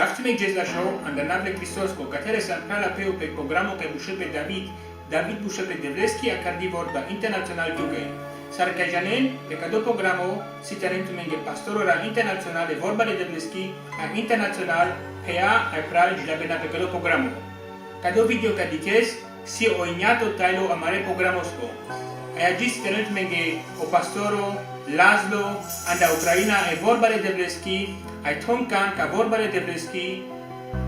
Gafti me gez la show, andanable Cristosko, care se anpala pe programul pe bușe pe David bușe pe Devleski, a cardi vorba internațional duge. Sarcajanen, pe cadou programul, si tarentu menge pastorora internaționale vorba de Devleski, a internațional, PA, a pral, jabena pe cadou programul. Cadou video cadichez, si o ignato tailo amare programosko. Ai agis tarentu menge o pastoro, Laszlo, anda Ucraina e vorba de Devleski, ai Tom Khan ca vorba de Devleski,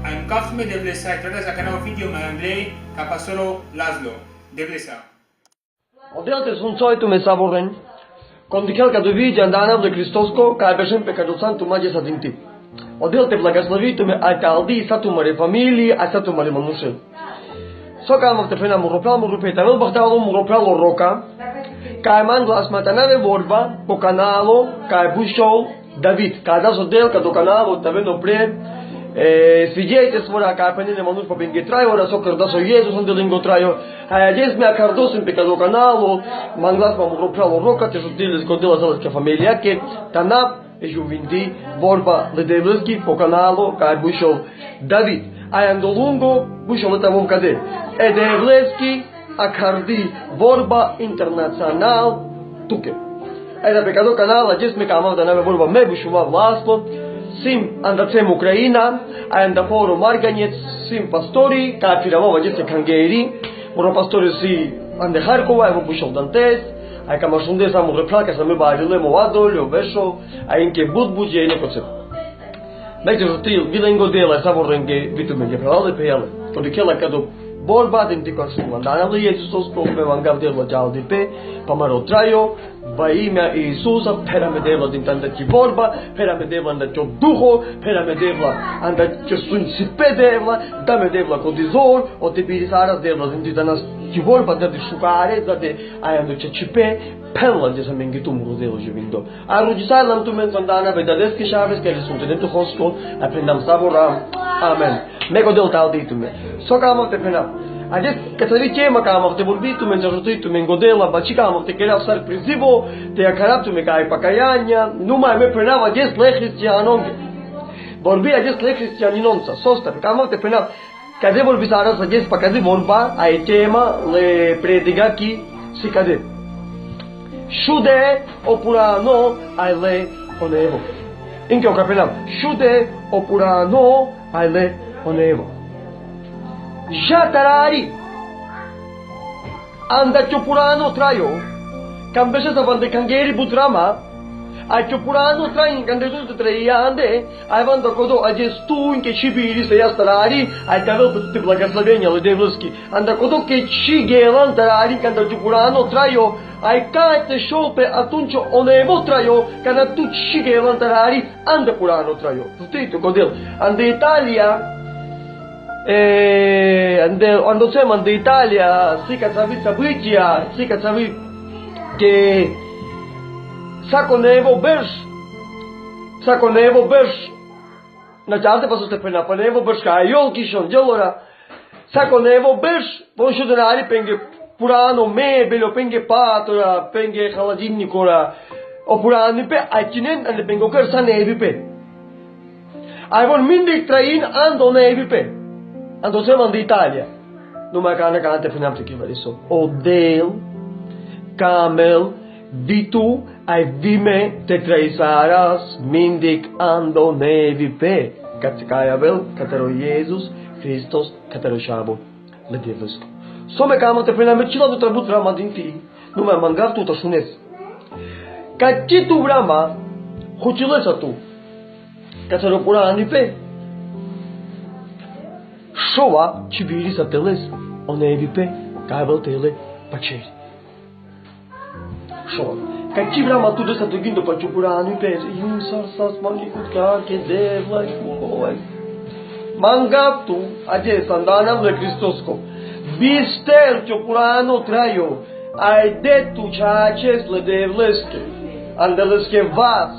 ai mkaftume Devlesa, ai tratas a canal video în anglei ca pastoro Laszlo. Devlesa. Отделите сонцоето ме саборен, кондикел кадо види анданав де Христоско, кај бешен пе кадо санту маѓе са динти. Отделите благословито ме айталди, сату маре фамилии, а сату маре манушен. Сока амавте фена муропел муропета, вел бахтало муропело рока, кај ман глас матанаве борба по канало, кај бушол Давид, кај да содел кадо канало тавено пре, свидетель свора капенine manus по пенгетрајо, ора со кардасо Језус анделинго трајо, а јас ме кардосим пе кадо канало, манглас ма муропело рока, те жутиле скодила залеска фамилија, ке танап e juvindi vorba de Devleski po kanalo kar bushol David ayando lungo bushol tavom kade e Devleski akardi vorba internacional tuke era pecado kanala jes me kamav da nave vorba me bushova Laszlo sim andacem Ukraina anda foro Marganec sim pastori ka firavova jes kangeri moro pastori si ande Harkova evo bushol Dantes ai cam ajunge să mă replacă să mă baile mă adolio veșo ai înche budbuge ne coțe mai de rutil vilengo de la savorenge vitume de pralde pe ele când că la cado borba din ticosul andana lui Iisus cu pe vangav de la jaldi pe pamaro traio va imea Iisusa pera medeva din tanta ci vorba pera medeva anda ciò duho pera medeva anda ciò sun sipedeva da medeva codizor o te pirisara deva din danas ci vorba de șucare de ai ando ce cipe penla de să mengitu muruzelo juvindo a rugisai lam tu men sondana vedadeski chaves que eles sunt dentro hosko aprendam sabora amen mego del tal ditume so cam te pena Ades că să zice mă cam te vorbi tu men ajutai tu men godela bacica am te queria usar prizivo te acarap tu me cai pacaiania nu mai me prenava des le cristianon vorbi ades le cristianinonța sosta cam te pena Cadê vorbi sara să ges pa cadê vorba ai tema le predigaki si cadê Shude opurano ai le onevo Inke o capelam Shude opurano ai le onevo Jatarari Anda chopurano traio Cambesha sa vande kangeri butrama Ai chopurano train candedu de treia ande ai vando codo a gestu inke chibiri se jastarari ai tavel pe благословение le Devleski anda codo che chi gelan tarari canda chopurano traio ai cate shope atunci onevo traio cana tu chi gelan tarari anda purano traio tutto codel ande Italia ande quando siamo ande Italia si cazavi sabitia si cazavi che Saconevo berș, na cealaltă pasă te pena, panevo berș, ca iol kishon, gelora, saconevo berș, von șudenari penge purano mebelo, penge patora, penge haladinnicora, o purano pe aicinen, ane pengo căr sa nevi pe. Ai von mindic train ando nevi pe, ando seman de Italia. Numai ca ana te penam te chivariso. Odel, camel, Vitu ai vime te traisaras mindic ando nevi pe Catsikayavel, Catero Jesus, Christos, Catero Shabo, le Devlesko. Some cam te pena me cila do trabut rama din fi, nu mai mangav tu tashunes. Ca ci tu rama, huchilesa tu. Catero pura ani pe. Shova chibiri sa teles, o nevi pe, cavel tele paceri. Ca ci vrama tu dessa tu gindo pa chupuranu pe yun sas manikut ka ke devla oi mangaptu aje sandana de Cristosko bistel chupuranu traio ai de tu chaches le devleske andeleske vas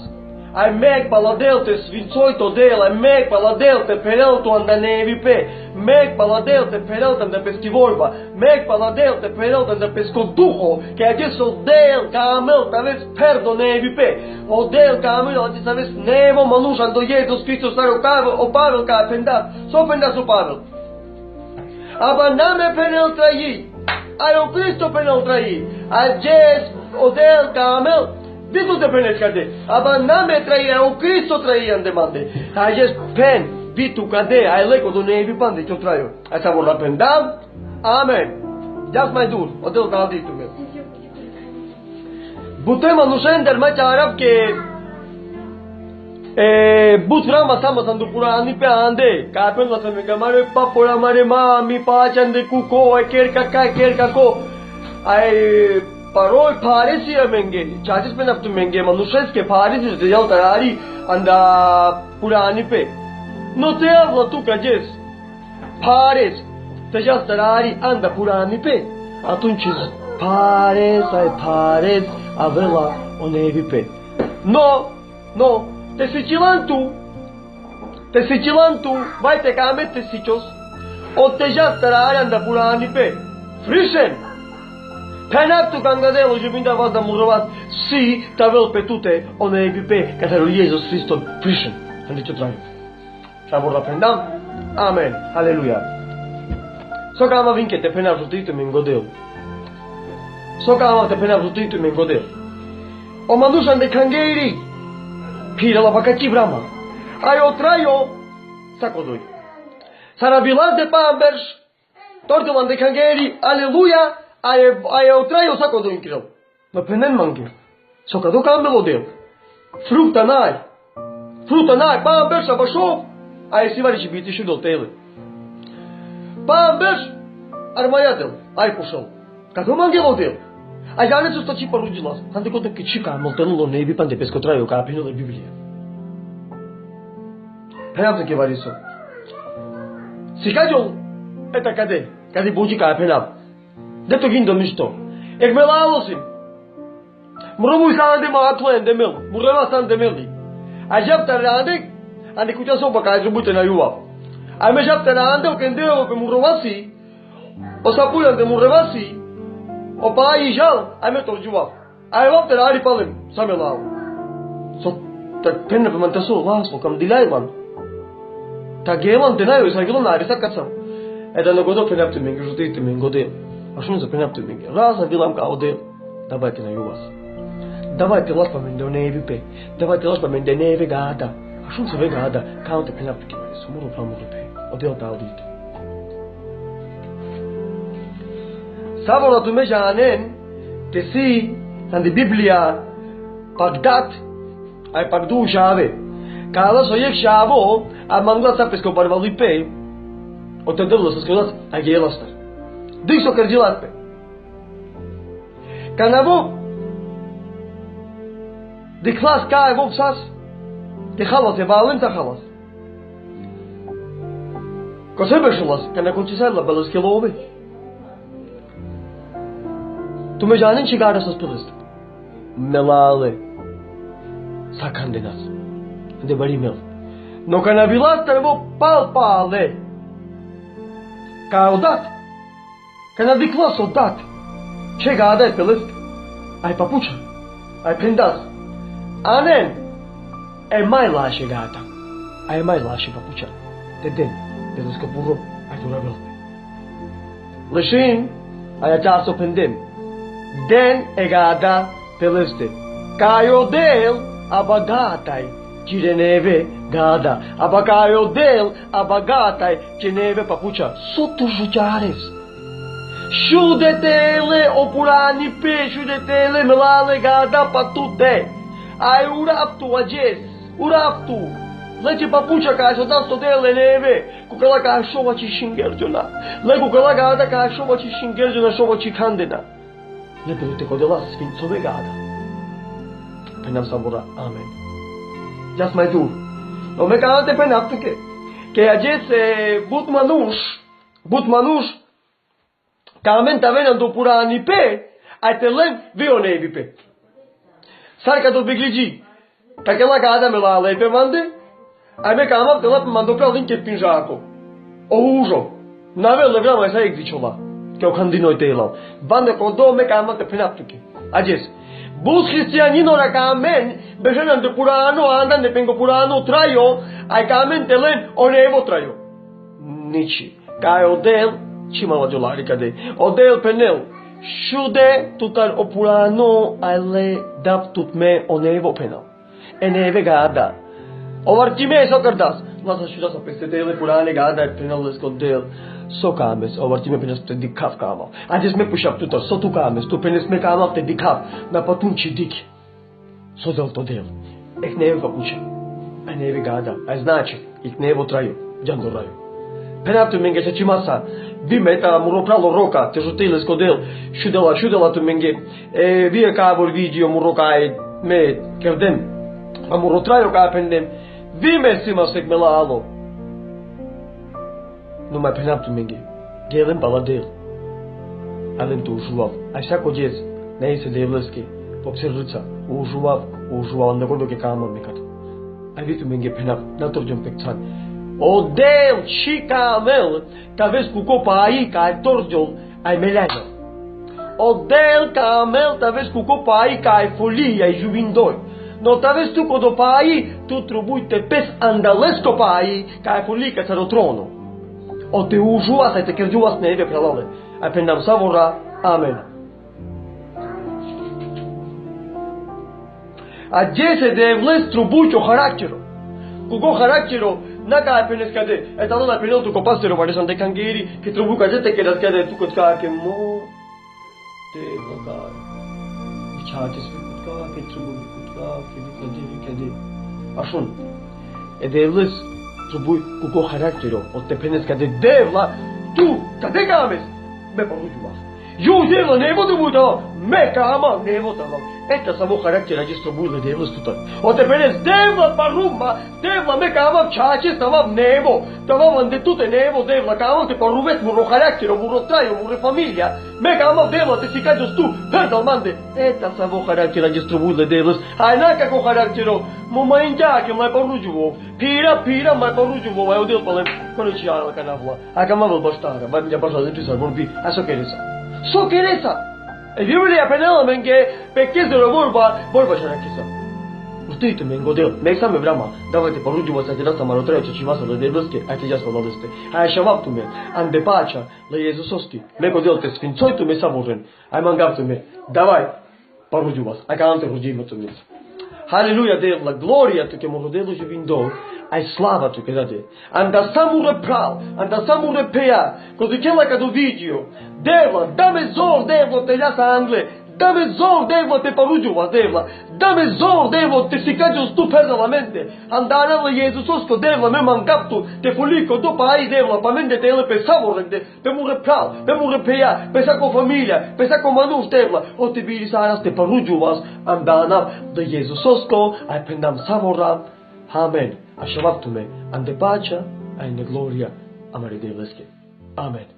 Ai merg paladel te sfințoi todel, ai merg paladel te perel tu andanevi pe, merg paladel te perel te pesti vorba, merg paladel te perel te pesco duho, che adesso del camel taves perdonevi pe, o del camel adesso taves nevo manus ando Jesus Christus sai o Pavel ca pendat, so pendat o Pavel. Aba name penel trai, ai o Cristo penel trai, ages o del camel. Vitu te penes cade. Aba name traia, o Cristo traia andemande. Ajes pen, vitu cade, ai leco do nevi pande que eu traio. Essa vorra pendam. Amen. Just mai dur, o del daldito meu. Butema no sender mai arab que but vrama sama sandu purani pe ande. Kapen la me gamare papora mare mami pa chande kuko ker kako. Ai Paroi Paris yemenge, charges pe naptu menge, manushes ke Paris de yau tarari anda purani pe. No te hablo tu cajes. Paris te yau tarari anda purani pe. Atunci Paris avela onevi pe. No, te sicilantu, vai te kamet te sicios. O te yau tarari anda purani pe. Frisen. Penaptu kangadelo jubinda vazda murovat si tavel petute one epipe caterul Jesus Christos frischen. Ande ce traio. Sabor la pendam. Amen. Aleluia. So că am vinche te pena jutito min godel. So că am te pena jutito min godel. O mandusan de kangeri. Pira la vacaci brama. Ai o traio sacodoi. Sarabilas de pambers. Tortoman de kangeri. Aleluia. Ai o traio saco do increl. Ma penen mangi. So că duc ambele odel. Fruta nai, pa bersa basho. Ai si vari biti și do tele. Pa bers armaiatel. Ai pușol. Că du mangi odel. Ai jane su stoci porudilas. Ande cotă că chica moltenul nebi pande pesco traio ca pino de Biblia. Penam que vari so. Si cajol eta cade buji ca penam. De to gindo misto. Ek me lalosim. Mromu sande ma atlen de mel. Mureva sande meli. A japta rande, ande kuta so baka jubute na yuwa. A me japta rande o kendeo pe murovasi. O sapuya de murovasi. O pa ijal, a me torjuwa. A vapta ari palem, samelao. So ta penne pe mantaso laslo kam dilaivan. Ta gelan denayo sa gelan arisa katsam. Eda no godo penapte men gjutit men godel. Așa nu se pune aptul minge. Raza vilam ca odel. Давайте на ювас. Давайте ласпа мен до неви пе. Давайте ласпа мен до неви гада. Așa nu se ve gada. Kaunte pune aptul kemare. Sumuru plamuru pe. Odel da odito. Savora tu mejanen. Te si. Sandi Biblia. Pagdat. Ai pagdu shave. Kala so yek shavo. A mangla sa pesco barvali pe. O te dălă să scriulas. A ghelastar. Dixo cărgilat pe. Canavo de clas ca evo sas de halas e valenta halas. Cosebe shulas, kana concisar la belas kilove. Tu me janin chigara sos pilist. Melale. Sacandenas. De bari mel. No kana vilas evo palpale. Caudat. Când a diclat soldat, ce gada ai pelesc? Ai papuça, ai prendas. Anen, e mai lașe gata. Ai mai lașe papuça. Te den, de descăpură, ai durabil. Lășin, ai această pendem. Den e gada peleste. Caiodel abagatai, cireneve gada. Abacaiodel abagatai, cireneve papuça. Sotu jucares. Shudetele opurani pe shudetele melale gada patute. Ai uraptu ajes, uraptu. Lege papucha ca să dau stodele neve, cu căla ca șova ci shingerjuna. Le cu căla gada ca șova ci shingerjuna, șova ci candena. Le pelute codela sfințove gada. Penam sabora, amen. Jas mai dur. No me cante penaptu que ajes but manush. Kamen taven do purani pe, ai te len vio nevi pe. Sarca do bigligi. Aquela gada me lá lei pemande. Ai me cama pela mandou para alguém que pinjaco. O uso. Na vela grama essa exichola. Que eu candino tela. Bande quando me cama te penaptuki. Ajes. Bus cristianino ra kamen, bejenan de purano andan de pengo purano traio, ai kamen telen onevo traio. Nichi. Kai odel chima wadolari kade. Odel penel. Shude tutar opurano ale dap tutme onevo penal. Eneve gada. Ovartime so kardas. Lasa shuda sa pestetele purane gada penal leskodel. So kames, ovartime penes te dikaf kamal. Ades me pushap tutar, so tu kames, tu penes me kamal te dikaf. Na patunci dik. So del to del. Ek neve papucha. Eneve gada. A znači, ik nevo traju. Djando raju. Penaptu menge se chimasa. Vi meta muropralo roka, te jutile skodel. Shudela tu menge. Vi kabor video murokai me kerdem. A murotrajo ka pendem. Vi me sima sek melalo. Nu mai penaptu menge. Gelem baladel. Alem tu ujuav. Așa kodjez. Ne se devleski. Popserruca. Ujuav ndagordo ke kamon mekat. Ai vitu menge penap. Natorjom pektan. Odel chicamel, talvez com copa aí, cai torjol, ai melhor. Odel camel, talvez com copa aí, cai folia e juvindoi. No talvez tu quando pai, tu tribute pes andalesco pai, cai folia que será o trono. O te ujua sai te quer juas neve para lá. Aprendam savora. Amen. A jese devles tribute o характеру. Кого характеру Naka apenas cadê? É tal na pneu tu copassero para sante canguiri que trobu cadete que das cadê tu cotka que mo te coca. Bichates cotka que trobu cotka que cadê. Ashun. É deles trobu com характеру. O te apenas cadê devla tu cadê cames? Me paru tu mas. Eu devla nevo tu buta. Me cama nevo tava. Eta samo характера de trobu de devlas tutan. O te apenas devla paruma. Devla me cama chachi stava nevo. Stava ande tutte nevo devla cama te paruvet muro характера muro traio muro famiglia. Me cama devla te sicajos tu. Perdal mande. Eta samo характера de trobu de devlas. Ai naka com характеру. Mama inja que mai parujuvo. Pira mai parujuvo. Ai o Deus palem. Quando ci ha la canavla. A cama vol bastara. Vai minha basta de sar morbi. A so queresa. So queresa. E viure a penela menge pekkezero borba sharakisa. Устойте мен годел. Ме саме брама. Давайте порудимо се дела самаро трече чимаса да девлске, а те јасно дадесте. А шавапту ме. Анде пача ле Језусоски. Ме годел те свинцојту ме саборен. Ај мангавту ме. Давај порудимо. А канте рудимото ме. Halleluja devla, gloria tu che mo rodelo juvindo, ai slava tu che date. Anda samure pral, anda samure pea, così che la cado video. Devla, dame zor devla te jasa angle, dame zor devla te paruđuva devla, dame zor devla te sikađo stu perdalamente. Andana la Jezusosko devla me mankaptu, te fuliko do pa ai devla, pa mende te ele pe savorende, pe mure pral, pe mure pea, pe sako familia, pe sako manus devla, o te bili saras te paruđuvas, andana da Jezusosko, ai pendam savora, amen. A šavaptume, ande pača, a inde gloria, amare devleske. Amen.